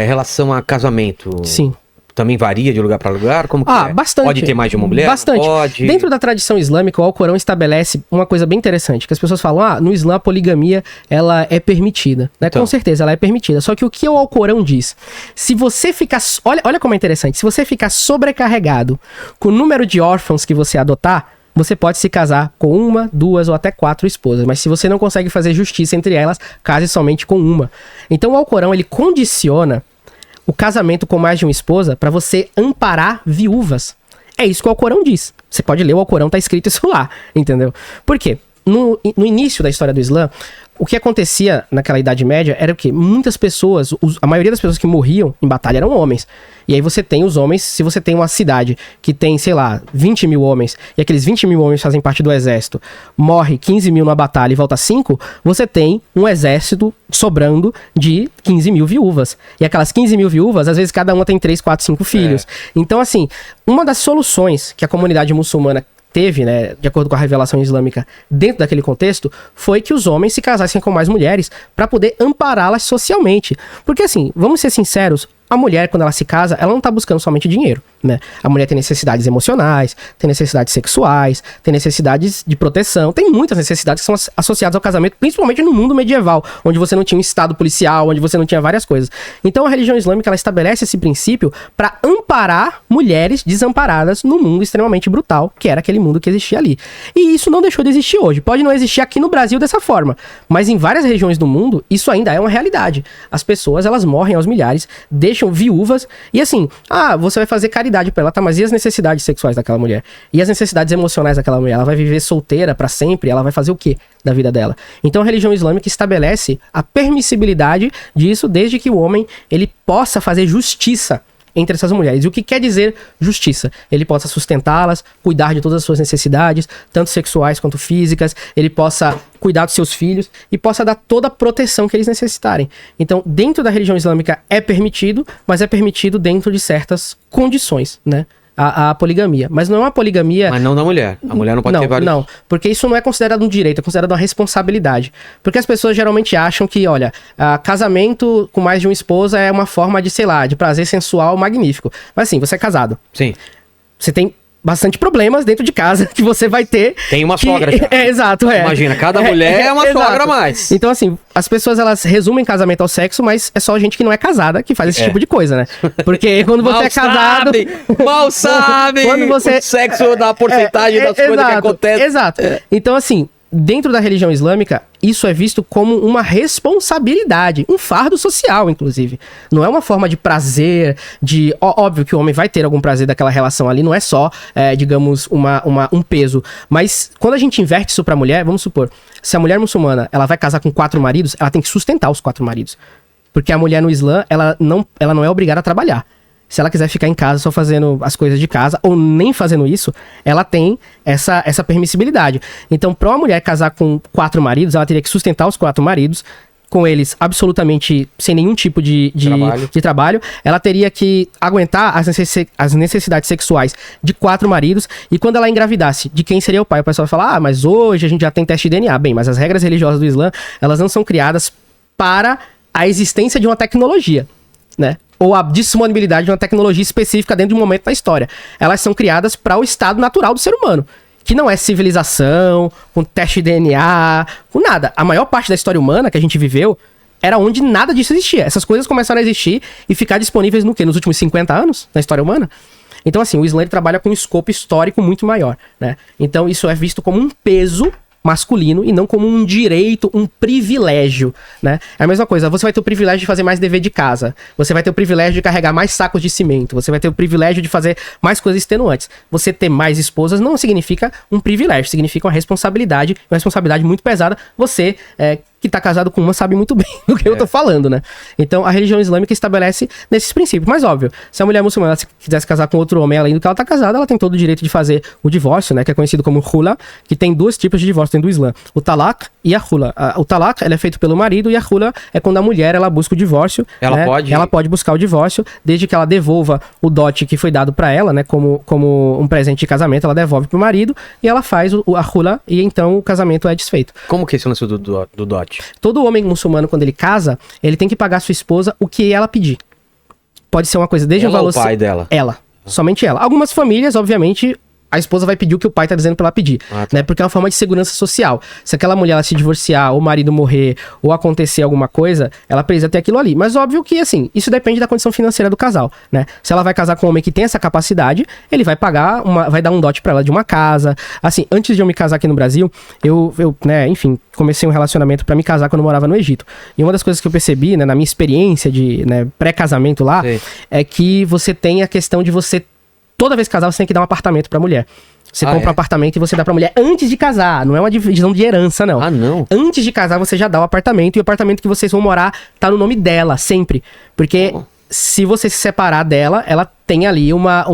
relação a casamento. Sim. Também varia de lugar para lugar? Como que é? Bastante. Pode ter mais de uma mulher? Bastante. Pode. Dentro da tradição islâmica, o Alcorão estabelece uma coisa bem interessante, que as pessoas falam, no Islã a poligamia, ela é permitida, né? Então. Com certeza, ela é permitida. Só que o que o Alcorão diz? Se você ficar... Olha como é interessante. Se você ficar sobrecarregado com o número de órfãos que você adotar, você pode se casar com 1, 2 ou até 4 esposas. Mas se você não consegue fazer justiça entre elas, case somente com uma. Então o Alcorão, ele condiciona o casamento com mais de uma esposa para você amparar viúvas. É isso que o Alcorão diz. Você pode ler o Alcorão, tá escrito isso lá, entendeu? Por quê? No início da história do Islã, o que acontecia naquela Idade Média era o quê? Muitas pessoas, a maioria das pessoas que morriam em batalha eram homens. E aí você tem os homens, se você tem uma cidade que tem, sei lá, 20 mil homens, e aqueles 20 mil homens fazem parte do exército, morre 15 mil na batalha e volta 5, você tem um exército sobrando de 15 mil viúvas. E aquelas 15 mil viúvas, às vezes cada uma tem 3, 4, 5 filhos. Então, assim, uma das soluções que a comunidade muçulmana teve, né, de acordo com a revelação islâmica, dentro daquele contexto, foi que os homens se casassem com mais mulheres para poder ampará-las socialmente. Porque assim, vamos ser sinceros, a mulher, quando ela se casa, ela não tá buscando somente dinheiro, né? A mulher tem necessidades emocionais, tem necessidades sexuais, tem necessidades de proteção, tem muitas necessidades que são associadas ao casamento, principalmente no mundo medieval, onde você não tinha um estado policial, onde você não tinha várias coisas. Então a religião islâmica, ela estabelece esse princípio para amparar mulheres desamparadas no mundo extremamente brutal, que era aquele mundo que existia ali. E isso não deixou de existir hoje. Pode não existir aqui no Brasil dessa forma, mas em várias regiões do mundo, isso ainda é uma realidade. As pessoas, elas morrem aos milhares, deixam viúvas, e assim, você vai fazer caridade pra ela, tá, mas e as necessidades sexuais daquela mulher? E as necessidades emocionais daquela mulher? Ela vai viver solteira pra sempre? Ela vai fazer o quê da vida dela? Então a religião islâmica estabelece a permissibilidade disso, desde que o homem, ele possa fazer justiça entre essas mulheres. E o que quer dizer justiça? Ele possa sustentá-las, cuidar de todas as suas necessidades, tanto sexuais quanto físicas, ele possa cuidar dos seus filhos e possa dar toda a proteção que eles necessitarem. Então, dentro da religião islâmica é permitido, mas é permitido dentro de certas condições, né? A poligamia. Mas não é uma poligamia... Mas não da mulher. A mulher não pode ter vários... Não, porque isso não é considerado um direito, é considerado uma responsabilidade. Porque as pessoas geralmente acham que, olha, casamento com mais de uma esposa é uma forma de, sei lá, de prazer sensual magnífico. Mas assim, você é casado. Sim. Você tem bastante problemas dentro de casa que você vai ter. Tem uma sogra já. Exato, Imagina, cada mulher é uma sogra a mais. Então, assim, as pessoas, elas resumem casamento ao sexo, mas é só gente que não é casada que faz esse tipo de coisa, né? Porque quando você é casado... Mal sabe! Quando você... O sexo dá porcentagem das coisas que acontecem. Exato. Então, assim, dentro da religião islâmica, isso é visto como uma responsabilidade, um fardo social, inclusive. Não é uma forma de prazer, de... Óbvio que o homem vai ter algum prazer daquela relação ali, não é só, digamos, um peso. Mas quando a gente inverte isso pra mulher, vamos supor, se a mulher muçulmana, ela vai casar com 4 maridos, ela tem que sustentar os 4 maridos. Porque a mulher no Islã, ela não é obrigada a trabalhar. Se ela quiser ficar em casa só fazendo as coisas de casa, ou nem fazendo isso, ela tem essa permissibilidade. Então, para uma mulher casar com 4 maridos, ela teria que sustentar os 4 maridos, com eles absolutamente sem nenhum tipo de trabalho. Ela teria que aguentar as necessidades sexuais de 4 maridos, e quando ela engravidasse, de quem seria o pai? O pessoal vai falar, mas hoje a gente já tem teste de DNA. Bem, mas as regras religiosas do Islã, elas não são criadas para a existência de uma tecnologia, né? Ou a disponibilidade de uma tecnologia específica dentro de um momento da história. Elas são criadas para o estado natural do ser humano, que não é civilização, com teste de DNA, com nada. A maior parte da história humana que a gente viveu era onde nada disso existia. Essas coisas começaram a existir e ficar disponíveis no quê? Nos últimos 50 anos na história humana? Então, assim, o Islã trabalha com um escopo histórico muito maior, né? Então, isso é visto como um peso masculino e não como um direito, um privilégio, né? É a mesma coisa, você vai ter o privilégio de fazer mais dever de casa, você vai ter o privilégio de carregar mais sacos de cimento, você vai ter o privilégio de fazer mais coisas extenuantes. Você ter mais esposas não significa um privilégio, significa uma responsabilidade muito pesada. Você, que tá casado com uma, sabe muito bem do que eu tô falando, né? Então, a religião islâmica estabelece nesses princípios. Mas, óbvio, se a mulher muçulmana quisesse casar com outro homem, além do que ela tá casada, ela tem todo o direito de fazer o divórcio, né? Que é conhecido como khula, que tem 2 tipos de divórcio dentro do Islã. O talaq e a hula. O talaq, ela é feito pelo marido, e a hula é quando a mulher, ela busca o divórcio. Ela né? pode... Ela pode buscar o divórcio, desde que ela devolva o dote que foi dado pra ela, né? Como um presente de casamento, ela devolve pro marido, e ela faz a hula, e então o casamento é desfeito. Como que é esse lance do dote? Todo homem muçulmano, quando ele casa, ele tem que pagar a sua esposa o que ela pedir. Pode ser uma coisa desde Ela um valor... ou o pai dela? Ela. Somente ela. Algumas famílias, obviamente, a esposa vai pedir o que o pai tá dizendo pra ela pedir. Tá. Né? Porque é uma forma de segurança social. Se aquela mulher ela se divorciar, ou o marido morrer, ou acontecer alguma coisa, ela precisa ter aquilo ali. Mas óbvio que, assim, isso depende da condição financeira do casal, né? Se ela vai casar com um homem que tem essa capacidade, ele vai pagar, vai dar um dote pra ela de uma casa. Assim, antes de eu me casar aqui no Brasil, eu né, enfim, comecei um relacionamento pra me casar quando eu morava no Egito. E uma das coisas que eu percebi, né, na minha experiência de pré-casamento lá, Sei. é que você tem a questão de você... Toda vez que casar, você tem que dar um apartamento pra mulher. Você compra um apartamento e você dá pra mulher antes de casar. Não é uma divisão de herança, não. Ah, não? Antes de casar, você já dá o apartamento. E o apartamento que vocês vão morar tá no nome dela, sempre. Porque se você se separar dela, ela tem ali uma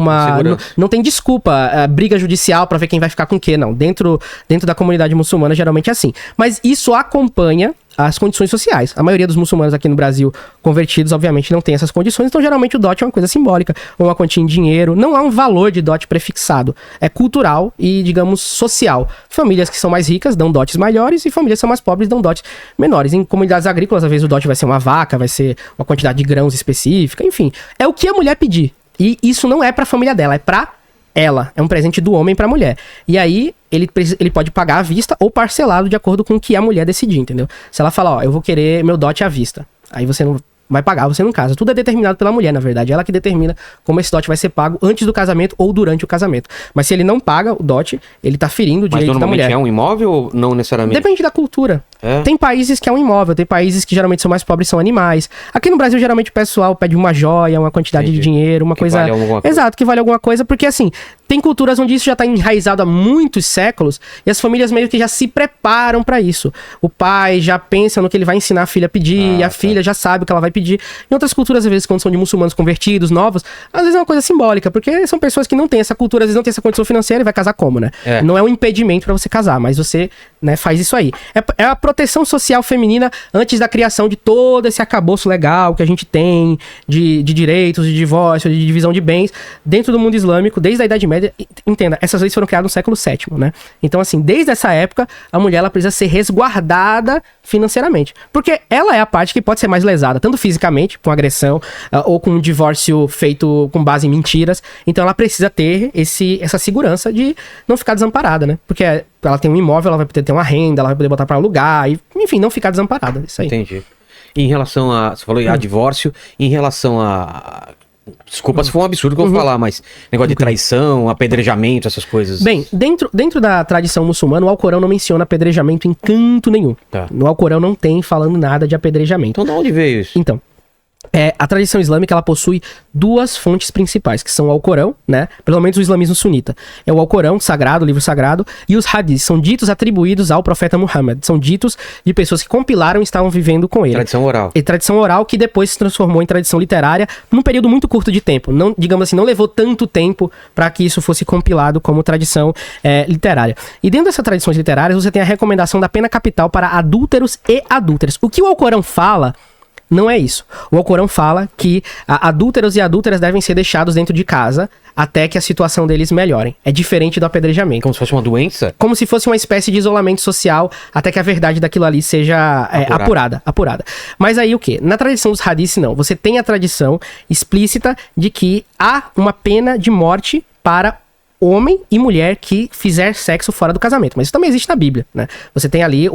não tem desculpa, briga judicial pra ver quem vai ficar com o quê, não. Dentro da comunidade muçulmana, geralmente é assim. Mas isso acompanha as condições sociais. A maioria dos muçulmanos aqui no Brasil, convertidos, obviamente, não tem essas condições, então geralmente o dote é uma coisa simbólica, uma quantia em dinheiro, não há um valor de dote prefixado. É cultural e, digamos, social. Famílias que são mais ricas dão dotes maiores e famílias que são mais pobres dão dotes menores. Em comunidades agrícolas, às vezes o dote vai ser uma vaca, vai ser uma quantidade de grãos específica, enfim. É o que a mulher pedir. E isso não é pra família dela, é pra ela. É um presente do homem pra mulher. E aí, ele pode pagar à vista ou parcelado de acordo com o que a mulher decidir, entendeu? Se ela falar, ó, eu vou querer meu dote à vista. Aí você não vai pagar, você não casa. Tudo é determinado pela mulher, na verdade. Ela que determina como esse dote vai ser pago antes do casamento ou durante o casamento. Mas se ele não paga o dote, ele tá ferindo o direito da mulher. Mas normalmente é um imóvel ou não necessariamente? Depende da cultura. É? Tem países que é um imóvel, tem países que geralmente são mais pobres, são animais. Aqui no Brasil, geralmente o pessoal pede uma joia, uma quantidade de dinheiro, uma coisa... Vale alguma coisa. Exato, que vale alguma coisa, porque assim, tem culturas onde isso já tá enraizado há muitos séculos e as famílias meio que já se preparam pra isso. O pai já pensa no que ele vai ensinar a filha a pedir, e a filha já sabe o que ela vai pedir. Em outras culturas, às vezes, quando são de muçulmanos convertidos, novos, às vezes é uma coisa simbólica, porque são pessoas que não têm essa cultura, às vezes não têm essa condição financeira e vai casar como, né? É. Não é um impedimento pra você casar, mas você, né, faz isso aí. É a proteção social feminina antes da criação de todo esse arcabouço legal que a gente tem de direitos, de divórcio, de divisão de bens dentro do mundo islâmico, desde a Idade Média. Entenda, essas leis foram criadas no século VII, né? Então, assim, desde essa época, a mulher ela precisa ser resguardada financeiramente. Porque ela é a parte que pode ser mais lesada, tanto fisicamente, com agressão, ou com um divórcio feito com base em mentiras. Então, ela precisa ter essa segurança de não ficar desamparada, né? Porque ela tem um imóvel, ela vai poder ter uma renda, ela vai poder botar para alugar, e, enfim, não ficar desamparada. Isso aí. Entendi. E em relação a... Você falou a divórcio, em relação a... Desculpa se for um absurdo que eu vou falar, mas negócio de traição, apedrejamento, essas coisas. Bem, dentro da tradição muçulmana, o Alcorão não menciona apedrejamento em canto nenhum. Tá. No Alcorão não tem falando nada de apedrejamento. Então de onde veio isso? Então, a tradição islâmica ela possui duas fontes principais, que são o Alcorão, né? Pelo menos o islamismo sunita. É o Alcorão sagrado, o livro sagrado, e os hadiths, são ditos atribuídos ao profeta Muhammad. São ditos de pessoas que compilaram e estavam vivendo com ele. Tradição oral. E tradição oral que depois se transformou em tradição literária num período muito curto de tempo. Não, digamos assim, não levou tanto tempo para que isso fosse compilado como tradição literária. E dentro dessas tradições literárias, você tem a recomendação da pena capital para adúlteros e adúlteras. O que o Alcorão fala não é isso. O Alcorão fala que adúlteros e adúlteras devem ser deixados dentro de casa até que a situação deles melhorem. É diferente do apedrejamento. Como se fosse uma doença? Como se fosse uma espécie de isolamento social até que a verdade daquilo ali seja apurada. Mas aí o quê? Na tradição dos hadiths, não. Você tem a tradição explícita de que há uma pena de morte para homem e mulher que fizer sexo fora do casamento. Mas isso também existe na Bíblia, né? Você tem ali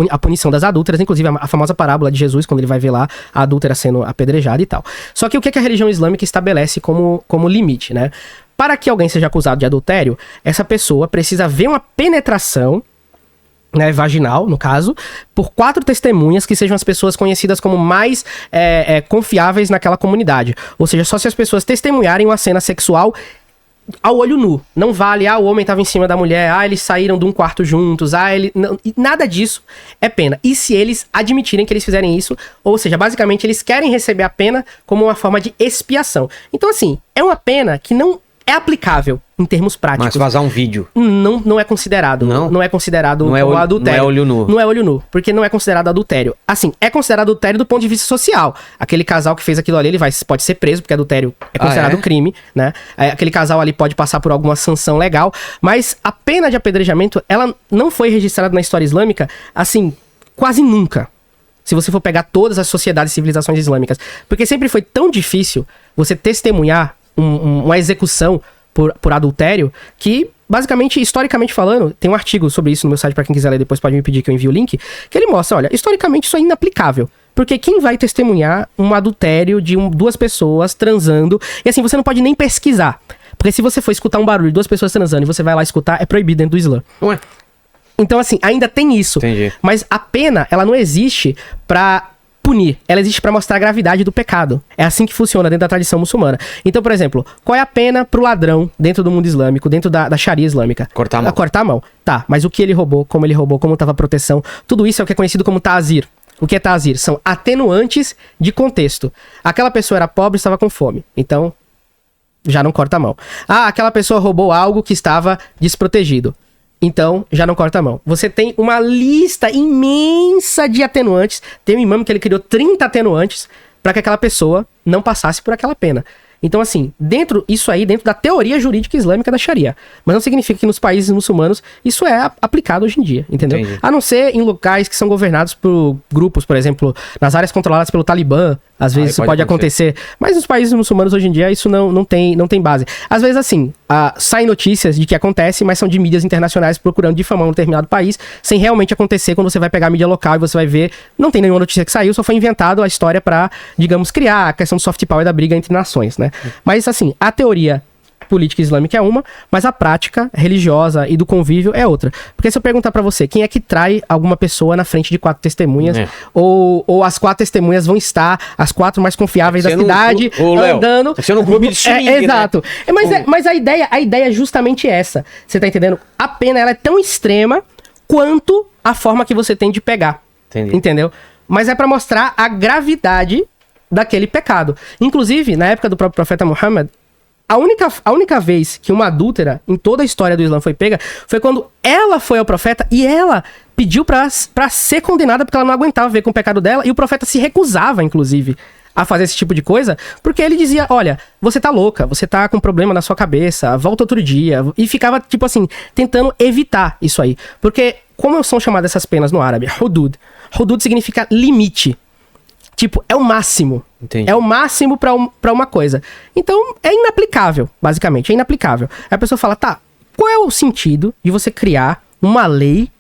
a punição das adúlteras, inclusive a famosa parábola de Jesus, quando ele vai ver lá a adúltera sendo apedrejada e tal. Só que o que a religião islâmica estabelece como limite, né? Para que alguém seja acusado de adultério, essa pessoa precisa ver uma penetração, né, vaginal, no caso, por 4 testemunhas que sejam as pessoas conhecidas como mais confiáveis naquela comunidade. Ou seja, só se as pessoas testemunharem uma cena sexual ao olho nu. Não vale, o homem estava em cima da mulher, eles saíram de um quarto juntos, nada disso é pena. E se eles admitirem que eles fizerem isso, ou seja, basicamente eles querem receber a pena como uma forma de expiação. Então, assim, é uma pena que não é aplicável em termos práticos. Mas vazar um vídeo. Não é considerado. Não é considerado como adultério. Não é olho nu. Não é olho nu, porque não é considerado adultério. Assim, é considerado adultério do ponto de vista social. Aquele casal que fez aquilo ali, pode ser preso, porque adultério é considerado crime, né? Aquele casal ali pode passar por alguma sanção legal, mas a pena de apedrejamento, ela não foi registrada na história islâmica, assim, quase nunca. Se você for pegar todas as sociedades e civilizações islâmicas. Porque sempre foi tão difícil você testemunhar uma execução por adultério, que, basicamente, historicamente falando, tem um artigo sobre isso no meu site, pra quem quiser ler depois pode me pedir que eu envie o link, que ele mostra, olha, historicamente isso é inaplicável. Porque quem vai testemunhar um adultério de duas pessoas transando, e assim, você não pode nem pesquisar. Porque se você for escutar um barulho de duas pessoas transando e você vai lá escutar, é proibido dentro do Islã. Ué. Então, assim, ainda tem isso. Entendi. Mas a pena, ela não existe pra punir. Ela existe pra mostrar a gravidade do pecado. É assim que funciona dentro da tradição muçulmana. Então, por exemplo, qual é a pena pro ladrão dentro do mundo islâmico, dentro da Sharia islâmica? Cortar a mão. Cortar a mão. Tá, mas o que ele roubou, como tava a proteção, tudo isso é o que é conhecido como ta'zir. O que é ta'zir? São atenuantes de contexto. Aquela pessoa era pobre e estava com fome. Então, já não corta a mão. Ah, aquela pessoa roubou algo que estava desprotegido. Então, já não corta a mão. Você tem uma lista imensa de atenuantes. Tem um imã que ele criou 30 atenuantes para que aquela pessoa não passasse por aquela pena. Então, assim, dentro da teoria jurídica islâmica da Sharia. Mas não significa que nos países muçulmanos isso é aplicado hoje em dia, entendeu? Entendi. A não ser em locais que são governados por grupos, por exemplo, nas áreas controladas pelo Talibã, às vezes isso pode acontecer. Mas nos países muçulmanos hoje em dia isso não tem base. Às vezes, assim, saem notícias de que acontece, mas são de mídias internacionais procurando difamar um determinado país, sem realmente acontecer. Quando você vai pegar a mídia local e você vai ver, não tem nenhuma notícia que saiu, só foi inventado a história pra, digamos, criar a questão do soft power da briga entre nações, né? Mas, assim, a teoria política islâmica é uma, mas a prática religiosa e do convívio é outra. Porque se eu perguntar pra você, quem é que trai alguma pessoa na frente de 4 testemunhas, ou as 4 testemunhas vão estar, as 4 mais confiáveis da cidade, andando... Você no clube de swing, exato. Né? Mas a ideia é justamente essa. Você tá entendendo? A pena, ela é tão extrema quanto a forma que você tem de pegar. Entendi. Entendeu? Mas é pra mostrar a gravidade daquele pecado. Inclusive, na época do próprio profeta Muhammad, a única vez que uma adúltera em toda a história do Islã foi pega foi quando ela foi ao profeta e ela pediu pra ser condenada porque ela não aguentava ver com o pecado dela, e o profeta se recusava, inclusive, a fazer esse tipo de coisa, porque ele dizia, olha, você tá louca, você tá com problema na sua cabeça, volta outro dia, e ficava, tipo assim, tentando evitar isso aí. Porque, como são chamadas essas penas no árabe? Hudud. Hudud significa limite. Tipo, é o máximo. Entendi. É o máximo pra uma coisa. Então, é inaplicável, basicamente. É inaplicável. Aí a pessoa fala, tá, qual é o sentido de você criar uma lei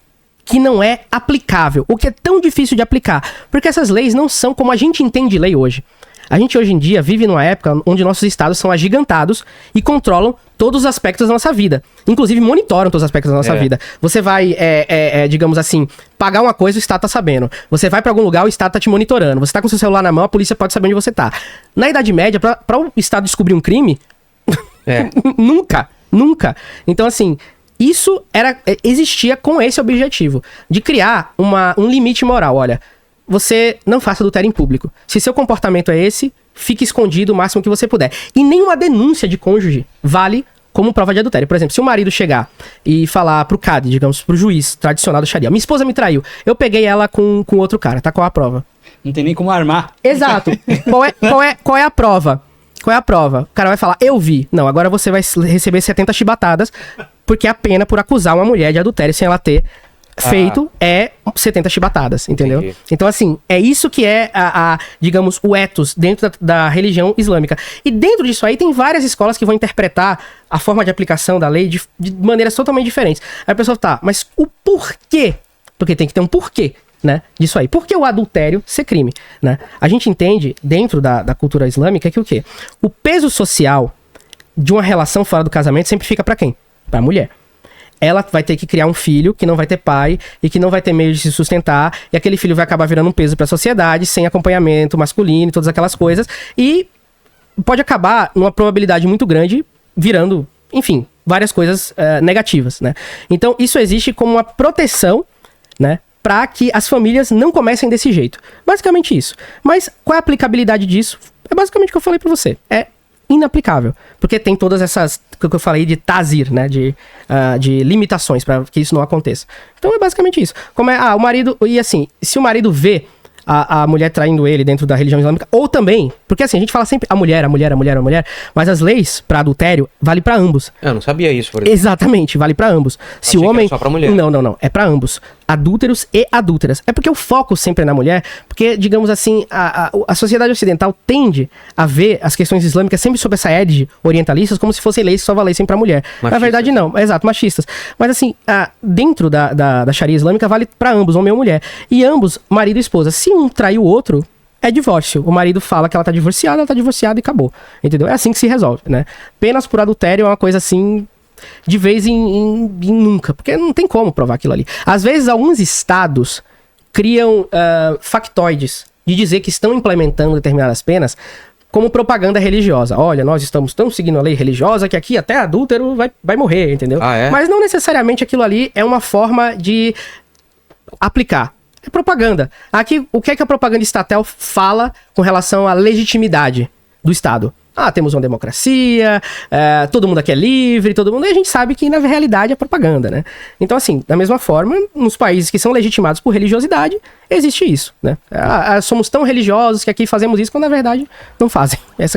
que não é aplicável? O que é tão difícil de aplicar? Porque essas leis não são como a gente entende lei hoje. A gente hoje em dia vive numa época onde nossos estados são agigantados e controlam todos os aspectos da nossa vida. Inclusive monitoram todos os aspectos da nossa vida. Você vai, digamos assim, pagar uma coisa, o Estado tá sabendo. Você vai pra algum lugar, o Estado tá te monitorando. Você tá com seu celular na mão, a polícia pode saber onde você tá. Na Idade Média, pra o Estado descobrir um crime, nunca. Então, assim, isso existia com esse objetivo, de criar um limite moral. Olha, você não faça adultério em público. Se seu comportamento é esse, fique escondido o máximo que você puder. E nenhuma denúncia de cônjuge vale como prova de adultério. Por exemplo, se o marido chegar e falar pro Cadi, digamos, pro juiz tradicional da Sharia, minha esposa me traiu, eu peguei ela com outro cara, tá? Qual a prova? Não tem nem como armar. Exato. Qual é a prova? Qual é a prova? O cara vai falar, eu vi. Não, agora você vai receber 70 chibatadas, porque a pena por acusar uma mulher de adultério sem ela ter feito é 70 chibatadas, entendeu? Entendi. Então, assim, é isso que é, digamos, o ethos dentro da religião islâmica. E dentro disso aí tem várias escolas que vão interpretar a forma de aplicação da lei de maneiras totalmente diferentes. Aí a pessoa tá, mas o porquê? Porque tem que ter um porquê, né, disso aí. Por que o adultério ser crime, né? A gente entende, dentro da cultura islâmica, que o quê? O peso social de uma relação fora do casamento sempre fica pra quem? Pra mulher. Ela vai ter que criar um filho que não vai ter pai e que não vai ter meio de se sustentar, e aquele filho vai acabar virando um peso pra sociedade, sem acompanhamento masculino e todas aquelas coisas, e pode acabar, numa probabilidade muito grande, virando, enfim, várias coisas negativas, né? Então, isso existe como uma proteção, né, pra que as famílias não comecem desse jeito. Basicamente isso. Mas qual é a aplicabilidade disso? É basicamente o que eu falei pra você. É inaplicável. Porque tem todas essas, que eu falei de tazir, né? De limitações para que isso não aconteça. Então é basicamente isso. O marido, e assim, se o marido vê a mulher traindo ele dentro da religião islâmica, ou também, porque assim, a gente fala sempre a mulher, mas as leis para adultério vale para ambos. Eu não sabia isso, por exemplo. Exatamente, vale para ambos. Se o homem... só pra mulher. Não, é para ambos. Adúlteros e adúlteras. É porque o foco sempre é na mulher, porque, digamos assim, a sociedade ocidental tende a ver as questões islâmicas sempre sob essa égide orientalistas como se fossem leis que só valessem pra mulher. Machistas. Na verdade, não. Exato, machistas. Mas assim, dentro da Sharia islâmica vale pra ambos, homem ou mulher. E ambos, marido e esposa. Se um trai o outro, é divórcio. O marido fala que ela tá divorciada e acabou. Entendeu? É assim que se resolve, né? Penas por adultério é uma coisa assim... de vez em nunca, porque não tem como provar aquilo ali. Às vezes, alguns estados criam factoides de dizer que estão implementando determinadas penas como propaganda religiosa. Olha, nós estamos tão seguindo a lei religiosa que aqui até adúltero vai morrer, entendeu? É? Mas não necessariamente aquilo ali é uma forma de aplicar. É propaganda. Aqui, o que é que a propaganda estatal fala com relação à legitimidade do Estado? Temos uma democracia, todo mundo aqui é livre, e a gente sabe que na realidade é propaganda, né? Então, assim, da mesma forma, nos países que são legitimados por religiosidade, existe isso, né? Somos tão religiosos que aqui fazemos isso, quando na verdade não fazem. Essa